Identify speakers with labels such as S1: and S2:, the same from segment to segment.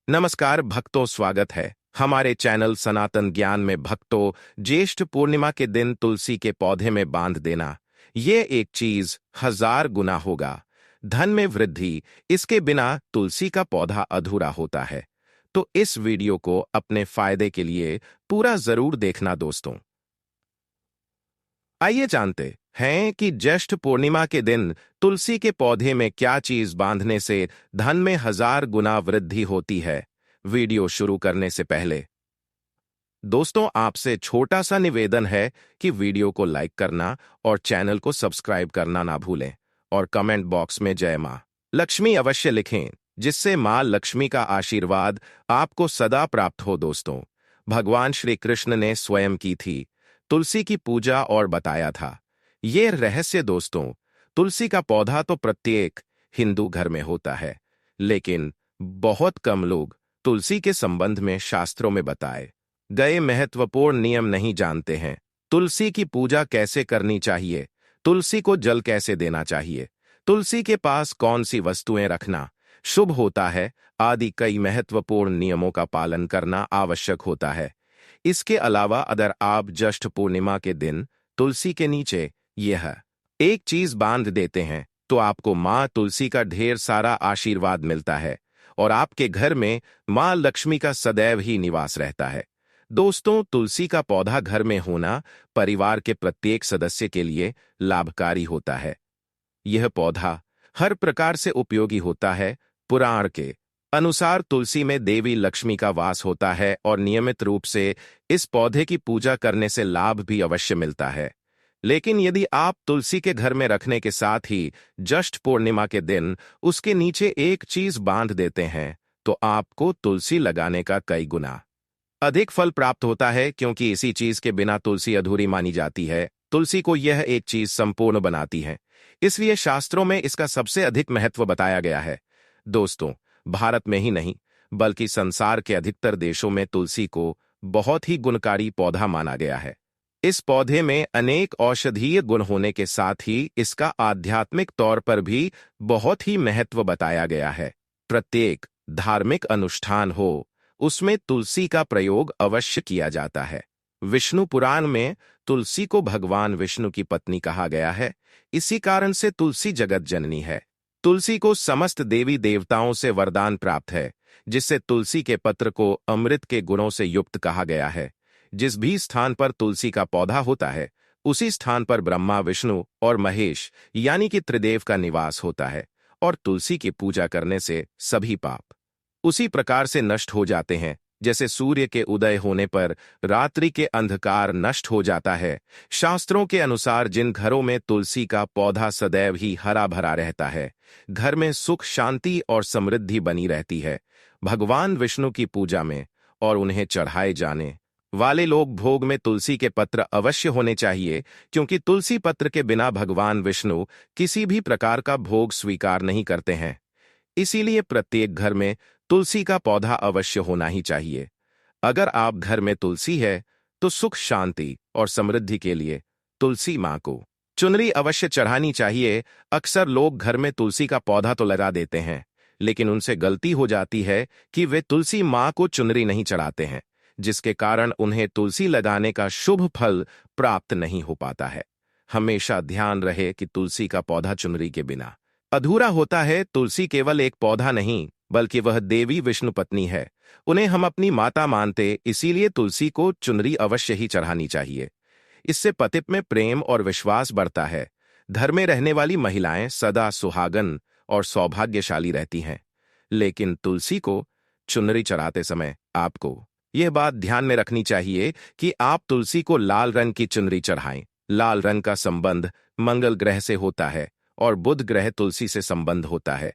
S1: नमस्कार भक्तों, स्वागत है हमारे चैनल सनातन ज्ञान में। भक्तों, ज्येष्ठ पूर्णिमा के दिन तुलसी के पौधे में बांध देना, ये एक चीज 1000 गुना होगा। धन में वृद्धि, इसके बिना तुलसी का पौधा अधूरा होता है। तो इस वीडियो को अपने फायदे के लिए पूरा जरूर देखना दोस्तों। आइए जानते हैं कि ज्येष्ठ पूर्णिमा के दिन तुलसी के पौधे में क्या चीज बांधने से धन में 1000 गुना वृद्धि होती है। वीडियो शुरू करने से पहले दोस्तों, आपसे छोटा सा निवेदन है कि वीडियो को लाइक करना और चैनल को सब्सक्राइब करना ना भूलें, और कमेंट बॉक्स में जय मां लक्ष्मी अवश्य लिखें, जिससे मां लक्ष्मी का आशीर्वाद आपको सदा प्राप्त हो। दोस्तों, भगवान श्री कृष्ण ने स्वयं की थी तुलसी की पूजा और बताया था ये रहस्य। दोस्तों, तुलसी का पौधा तो प्रत्येक हिंदू घर में होता है, लेकिन बहुत कम लोग तुलसी के संबंध में शास्त्रों में बताए गए महत्वपूर्ण नियम नहीं जानते हैं। तुलसी की पूजा कैसे करनी चाहिए, तुलसी को जल कैसे देना चाहिए, तुलसी के पास कौन सी वस्तुएं रखना शुभ होता है आदि कई महत्वपूर्ण नियमों का पालन करना आवश्यक होता है। इसके अलावा अगर आप ज्येष्ठ पूर्णिमा के दिन तुलसी के नीचे यह एक चीज बांध देते हैं तो आपको मां तुलसी का ढेर सारा आशीर्वाद मिलता है और आपके घर में मां लक्ष्मी का सदैव ही निवास रहता है। दोस्तों, तुलसी का पौधा घर में होना परिवार के प्रत्येक सदस्य के लिए लाभकारी होता है। यह पौधा हर प्रकार से उपयोगी होता है। पुराण के अनुसार तुलसी में देवी लक्ष्मी का वास होता है और नियमित रूप से इस पौधे की पूजा करने से लाभ भी अवश्य मिलता है। लेकिन यदि आप तुलसी के घर में रखने के साथ ही ज्येष्ठ पूर्णिमा के दिन उसके नीचे एक चीज बांध देते हैं तो आपको तुलसी लगाने का कई गुना अधिक फल प्राप्त होता है, क्योंकि इसी चीज के बिना तुलसी अधूरी मानी जाती है। तुलसी को यह एक चीज संपूर्ण बनाती है, इसलिए शास्त्रों में इसका सबसे अधिक महत्व बताया गया है। दोस्तों, भारत में ही नहीं बल्कि संसार के अधिकतर देशों में तुलसी को बहुत ही गुणकारी पौधा माना गया है। इस पौधे में अनेक औषधीय गुण होने के साथ ही इसका आध्यात्मिक तौर पर भी बहुत ही महत्व बताया गया है। प्रत्येक धार्मिक अनुष्ठान हो, उसमें तुलसी का प्रयोग अवश्य किया जाता है। विष्णु पुराण में तुलसी को भगवान विष्णु की पत्नी कहा गया है। इसी कारण से तुलसी जगत जननी है। तुलसी को समस्त देवी देवताओं से वरदान प्राप्त है, जिससे तुलसी के पत्र को अमृत के गुणों से युक्त कहा गया है। जिस भी स्थान पर तुलसी का पौधा होता है, उसी स्थान पर ब्रह्मा, विष्णु और महेश यानी कि त्रिदेव का निवास होता है, और तुलसी की पूजा करने से सभी पाप उसी प्रकार से नष्ट हो जाते हैं जैसे सूर्य के उदय होने पर रात्रि के अंधकार नष्ट हो जाता है। शास्त्रों के अनुसार जिन घरों में तुलसी का पौधा सदैव ही हरा भरा रहता है, घर में सुख, शांति और समृद्धि बनी रहती है। भगवान विष्णु की पूजा में और उन्हें चढ़ाए जाने वाले लोग भोग में तुलसी के पत्र अवश्य होने चाहिए, क्योंकि तुलसी पत्र के बिना भगवान विष्णु किसी भी प्रकार का भोग स्वीकार नहीं करते हैं। इसीलिए प्रत्येक घर में तुलसी का पौधा अवश्य होना ही चाहिए। अगर आप घर में तुलसी है तो सुख, शांति और समृद्धि के लिए तुलसी मां को चुनरी अवश्य चढ़ानी चाहिए। अक्सर लोग घर में तुलसी का पौधा तो लगा देते हैं, लेकिन उनसे गलती हो जाती है कि वे तुलसी मां को चुनरी नहीं चढ़ाते हैं, जिसके कारण उन्हें तुलसी लगाने का शुभ फल प्राप्त नहीं हो पाता है। हमेशा ध्यान रहे कि तुलसी का पौधा चुनरी के बिना अधूरा होता है। तुलसी केवल एक पौधा नहीं बल्कि वह देवी विष्णु पत्नी है। उन्हें हम अपनी माता मानते, इसीलिए तुलसी को चुनरी अवश्य ही चढ़ानी चाहिए। इससे पति में प्रेम और विश्वास बढ़ता है। घर में रहने वाली महिलाएं सदा सुहागन और सौभाग्यशाली रहती हैं। लेकिन तुलसी को चुनरी चढ़ाते समय आपको यह बात ध्यान में रखनी चाहिए कि आप तुलसी को लाल रंग की चुनरी चढ़ाएं। लाल रंग का संबंध मंगल ग्रह से होता है और बुध ग्रह तुलसी से संबंध होता है।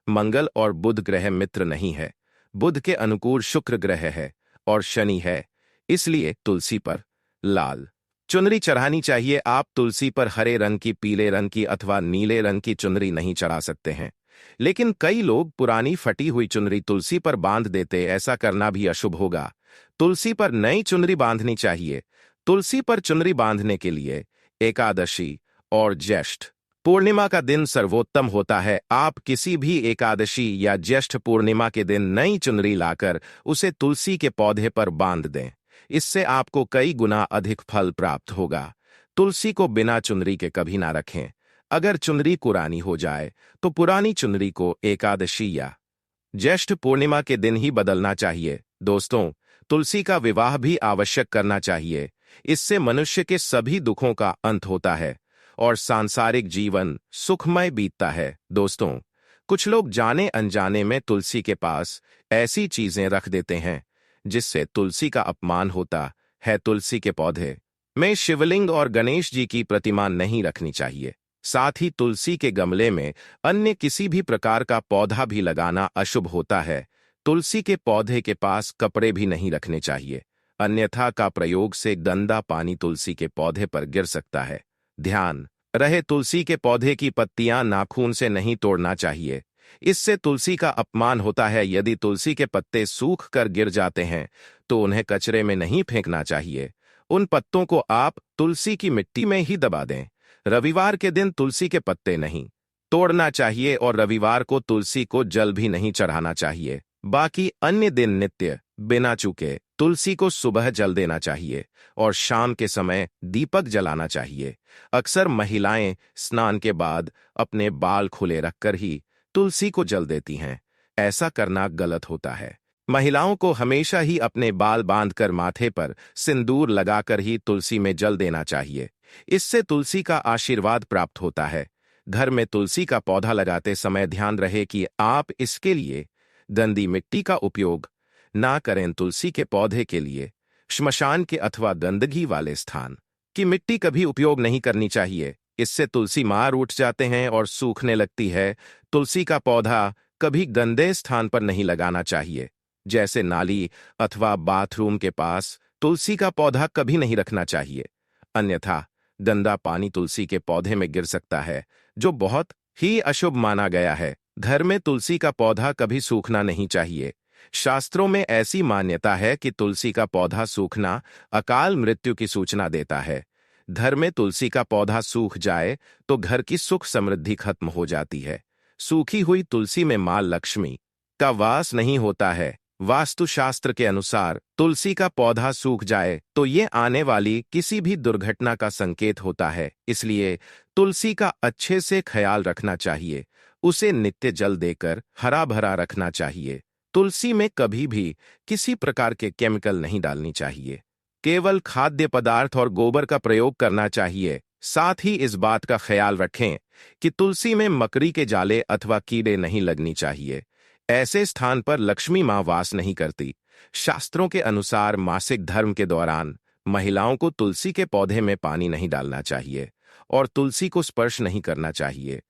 S1: मंगल और बुध ग्रह मित्र नहीं है। बुध के अनुकूल शुक्र ग्रह है और शनि है, इसलिए तुलसी पर लाल चुनरी चढ़ानी चाहिए। आप तुलसी पर हरे रंग की, पीले रंग की अथवा नीले रंग की चुनरी नहीं चढ़ा सकते हैं। लेकिन कई लोग पुरानी फटी हुई चुनरी तुलसी पर बांध देते, ऐसा करना भी अशुभ होगा। तुलसी पर नई चुनरी बांधनी चाहिए। तुलसी पर चुनरी बांधने के लिए एकादशी और ज्येष्ठ पूर्णिमा का दिन सर्वोत्तम होता है। आप किसी भी एकादशी या ज्येष्ठ पूर्णिमा के दिन नई चुनरी लाकर उसे तुलसी के पौधे पर बांध दें। इससे आपको कई गुना अधिक फल प्राप्त होगा। तुलसी को बिना चुनरी के कभी ना रखें। अगर चुनरी पुरानी हो जाए तो पुरानी चुनरी को एकादशी या ज्येष्ठ पूर्णिमा के दिन ही बदलना चाहिए। दोस्तों, तुलसी का विवाह भी आवश्यक करना चाहिए। इससे मनुष्य के सभी दुखों का अंत होता है और सांसारिक जीवन सुखमय बीतता है। दोस्तों, कुछ लोग जाने अनजाने में तुलसी के पास ऐसी चीजें रख देते हैं जिससे तुलसी का अपमान होता है। तुलसी के पौधे में शिवलिंग और गणेश जी की प्रतिमा नहीं रखनी चाहिए। साथ ही तुलसी के गमले में अन्य किसी भी प्रकार का पौधा भी लगाना अशुभ होता है। तुलसी के पौधे के पास कपड़े भी नहीं रखने चाहिए, अन्यथा का प्रयोग से गंदा पानी तुलसी के पौधे पर गिर सकता है। ध्यान रहे, तुलसी के पौधे की पत्तियां नाखून से नहीं तोड़ना चाहिए। इससे तुलसी का अपमान होता है। यदि तुलसी के पत्ते सूख कर गिर जाते हैं तो उन्हें कचरे में नहीं फेंकना चाहिए। उन पत्तों को आप तुलसी की मिट्टी में ही दबा दें। रविवार के दिन तुलसी के पत्ते नहीं तोड़ना चाहिए और रविवार को तुलसी को जल भी नहीं चढ़ाना चाहिए। बाकी अन्य दिन नित्य बिना चूके तुलसी को सुबह जल देना चाहिए और शाम के समय दीपक जलाना चाहिए। अक्सर महिलाएं स्नान के बाद अपने बाल खुले रखकर ही तुलसी को जल देती हैं। ऐसा करना गलत होता है। महिलाओं को हमेशा ही अपने बाल बांधकर माथे पर सिंदूर लगाकर ही तुलसी में जल देना चाहिए। इससे तुलसी का आशीर्वाद प्राप्त होता है। घर में तुलसी का पौधा लगाते समय ध्यान रहे कि आप इसके लिए गंदी मिट्टी का उपयोग ना करें। तुलसी के पौधे के लिए श्मशान के अथवा गंदगी वाले स्थान की मिट्टी कभी उपयोग नहीं करनी चाहिए। इससे तुलसी मार उठ जाते हैं और सूखने लगती है। तुलसी का पौधा कभी गंदे स्थान पर नहीं लगाना चाहिए, जैसे नाली अथवा बाथरूम के पास तुलसी का पौधा कभी नहीं रखना चाहिए, अन्यथा गंदा पानी तुलसी के पौधे में गिर सकता है, जो बहुत ही अशुभ माना गया है। घर में तुलसी का पौधा कभी सूखना नहीं चाहिए। शास्त्रों में ऐसी मान्यता है कि तुलसी का पौधा सूखना अकाल मृत्यु की सूचना देता है। घर में तुलसी का पौधा सूख जाए तो घर की सुख समृद्धि खत्म हो जाती है। सूखी हुई तुलसी में मां लक्ष्मी का वास नहीं होता है। वास्तुशास्त्र के अनुसार तुलसी का पौधा सूख जाए तो ये आने वाली किसी भी दुर्घटना का संकेत होता है। इसलिए तुलसी का अच्छे से ख्याल रखना चाहिए। उसे नित्य जल देकर हरा भरा रखना चाहिए। तुलसी में कभी भी किसी प्रकार के केमिकल नहीं डालनी चाहिए। केवल खाद्य पदार्थ और गोबर का प्रयोग करना चाहिए। साथ ही इस बात का ख्याल रखें कि तुलसी में मकड़ी के जाले अथवा कीड़े नहीं लगनी चाहिए। ऐसे स्थान पर लक्ष्मी मां वास नहीं करती। शास्त्रों के अनुसार मासिक धर्म के दौरान महिलाओं को तुलसी के पौधे में पानी नहीं डालना चाहिए और तुलसी को स्पर्श नहीं करना चाहिए।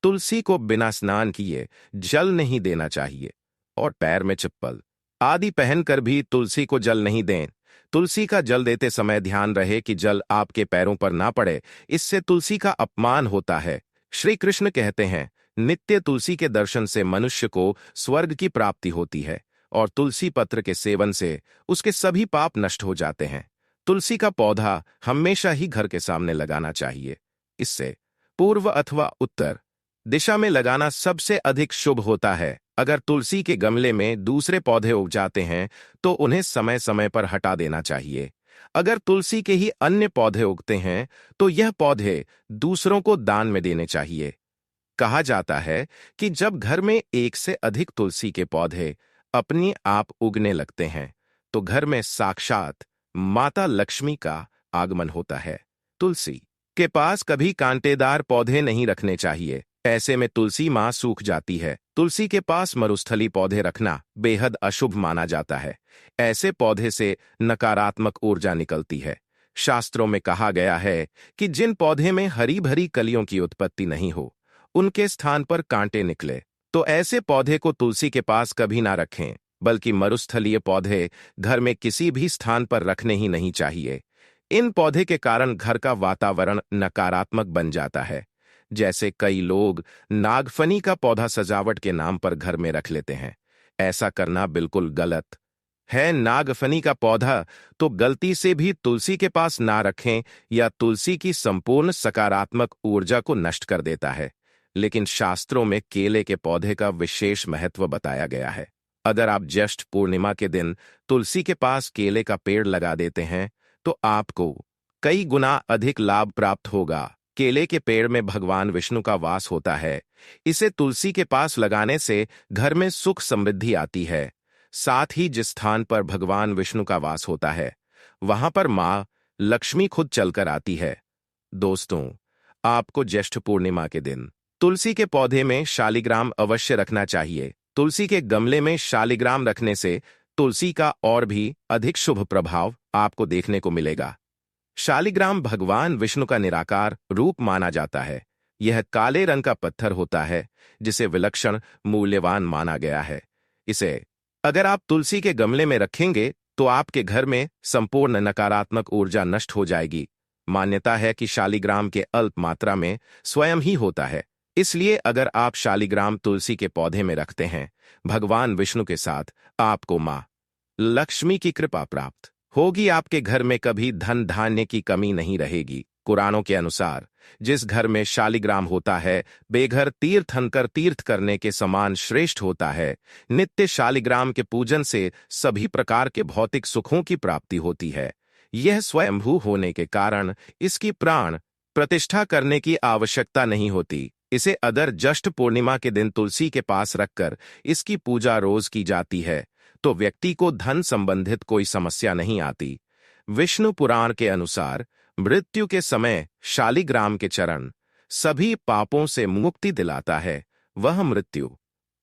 S1: तुलसी को बिना स्नान किए जल नहीं देना चाहिए और पैर में चप्पल आदि पहनकर भी तुलसी को जल नहीं दें। तुलसी का जल देते समय ध्यान रहे कि जल आपके पैरों पर ना पड़े, इससे तुलसी का अपमान होता है। श्री कृष्ण कहते हैं, नित्य तुलसी के दर्शन से मनुष्य को स्वर्ग की प्राप्ति होती है और तुलसी पत्र के सेवन से उसके सभी पाप नष्ट हो जाते हैं। तुलसी का पौधा हमेशा ही घर के सामने लगाना चाहिए। इससे पूर्व अथवा उत्तर दिशा में लगाना सबसे अधिक शुभ होता है। अगर तुलसी के गमले में दूसरे पौधे उग जाते हैं तो उन्हें समय समय पर हटा देना चाहिए। अगर तुलसी के ही अन्य पौधे उगते हैं तो यह पौधे दूसरों को दान में देने चाहिए। कहा जाता है कि जब घर में एक से अधिक तुलसी के पौधे अपने आप उगने लगते हैं तो घर में साक्षात माता लक्ष्मी का आगमन होता है। तुलसी के पास कभी कांटेदार पौधे नहीं रखने चाहिए। ऐसे में तुलसी मां सूख जाती है। तुलसी के पास मरुस्थली पौधे रखना बेहद अशुभ माना जाता है। ऐसे पौधे से नकारात्मक ऊर्जा निकलती है। शास्त्रों में कहा गया है कि जिन पौधे में हरी भरी कलियों की उत्पत्ति नहीं हो, उनके स्थान पर कांटे निकले, तो ऐसे पौधे को तुलसी के पास कभी ना रखें, बल्कि मरुस्थलीय पौधे घर में किसी भी स्थान पर रखने ही नहीं चाहिए। इन पौधे के कारण घर का वातावरण नकारात्मक बन जाता है। जैसे कई लोग नागफनी का पौधा सजावट के नाम पर घर में रख लेते हैं। ऐसा करना बिल्कुल गलत है नागफनी का पौधा, तो गलती से भी तुलसी के पास ना रखें या तुलसी की संपूर्ण सकारात्मक ऊर्जा को नष्ट कर देता है। लेकिन शास्त्रों में केले के पौधे का विशेष महत्व बताया गया है। अगर आप ज्येष्ठ पूर्णिमा के दिन तुलसी के पास केले का पेड़ लगा देते हैं तो आपको कई गुना अधिक लाभ प्राप्त होगा। केले के पेड़ में भगवान विष्णु का वास होता है। इसे तुलसी के पास लगाने से घर में सुख समृद्धि आती है। साथ ही जिस स्थान पर भगवान विष्णु का वास होता है वहां पर मां लक्ष्मी खुद चलकर आती है। दोस्तों, आपको ज्येष्ठ पूर्णिमा के दिन तुलसी के पौधे में शालिग्राम अवश्य रखना चाहिए। तुलसी के गमले में शालिग्राम रखने से तुलसी का और भी अधिक शुभ प्रभाव आपको देखने को मिलेगा। शालिग्राम भगवान विष्णु का निराकार रूप माना जाता है। यह काले रंग का पत्थर होता है जिसे विलक्षण मूल्यवान माना गया है। इसे अगर आप तुलसी के गमले में रखेंगे तो आपके घर में संपूर्ण नकारात्मक ऊर्जा नष्ट हो जाएगी। मान्यता है कि शालिग्राम के अल्प मात्रा में स्वयं ही होता है, इसलिए अगर आप शालिग्राम तुलसी के पौधे में रखते हैं, भगवान विष्णु के साथ आपको मां लक्ष्मी की कृपा प्राप्त होगी। आपके घर में कभी धन धान्य की कमी नहीं रहेगी। कुरानों के अनुसार जिस घर में शालिग्राम होता है बेघर तीर्थंकर तीर्थ करने के समान श्रेष्ठ होता है। नित्य शालिग्राम के पूजन से सभी प्रकार के भौतिक सुखों की प्राप्ति होती है। यह स्वयंभू होने के कारण इसकी प्राण प्रतिष्ठा करने की आवश्यकता नहीं होती। इसे अगर ज्येष्ठ पूर्णिमा के दिन तुलसी के पास रखकर इसकी पूजा रोज की जाती है तो व्यक्ति को धन संबंधित कोई समस्या नहीं आती। विष्णु पुराण के अनुसार मृत्यु के समय शालिग्राम के चरण सभी पापों से मुक्ति दिलाता है। वह मृत्यु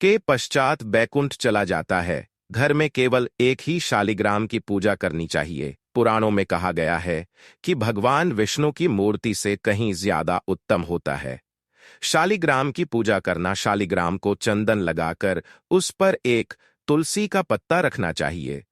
S1: के पश्चात बैकुंठ चला जाता है। घर में केवल एक ही शालिग्राम की पूजा करनी चाहिए। पुराणों में कहा गया है कि भगवान विष्णु की मूर्ति से कहीं ज्यादा उत्तम होता है शालिग्राम की पूजा करना। शालिग्राम को चंदन लगाकर उस पर एक तुलसी का पत्ता रखना चाहिए।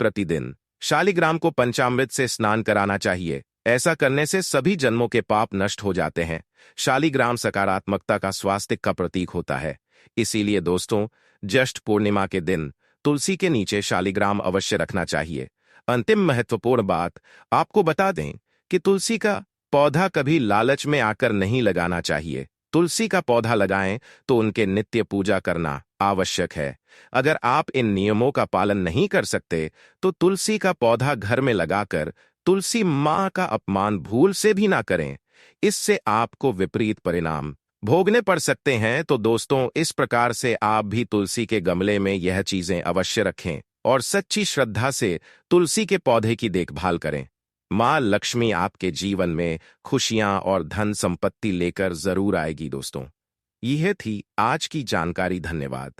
S1: प्रतिदिन शालिग्राम को पंचामृत से स्नान कराना चाहिए। ऐसा करने से सभी जन्मों के पाप नष्ट हो जाते हैं। शालिग्राम सकारात्मकता का स्वास्थ्य का प्रतीक होता है। इसीलिए दोस्तों, ज्येष्ठ पूर्णिमा के दिन तुलसी के नीचे शालिग्राम अवश्य रखना चाहिए। अंतिम महत्वपूर्ण बात आपको बता दें कि तुलसी का पौधा कभी लालच में आकर नहीं लगाना चाहिए। तुलसी का पौधा लगाएं तो उनके नित्य पूजा करना आवश्यक है। अगर आप इन नियमों का पालन नहीं कर सकते तो तुलसी का पौधा घर में लगाकर तुलसी मां का अपमान भूल से भी ना करें। इससे आपको विपरीत परिणाम भोगने पड़ सकते हैं। तो दोस्तों, इस प्रकार से आप भी तुलसी के गमले में यह चीजें अवश्य रखें और सच्ची श्रद्धा से तुलसी के पौधे की देखभाल करें। मां लक्ष्मी आपके जीवन में खुशियां और धन संपत्ति लेकर जरूर आएगी। दोस्तों, यह थी आज की जानकारी। धन्यवाद।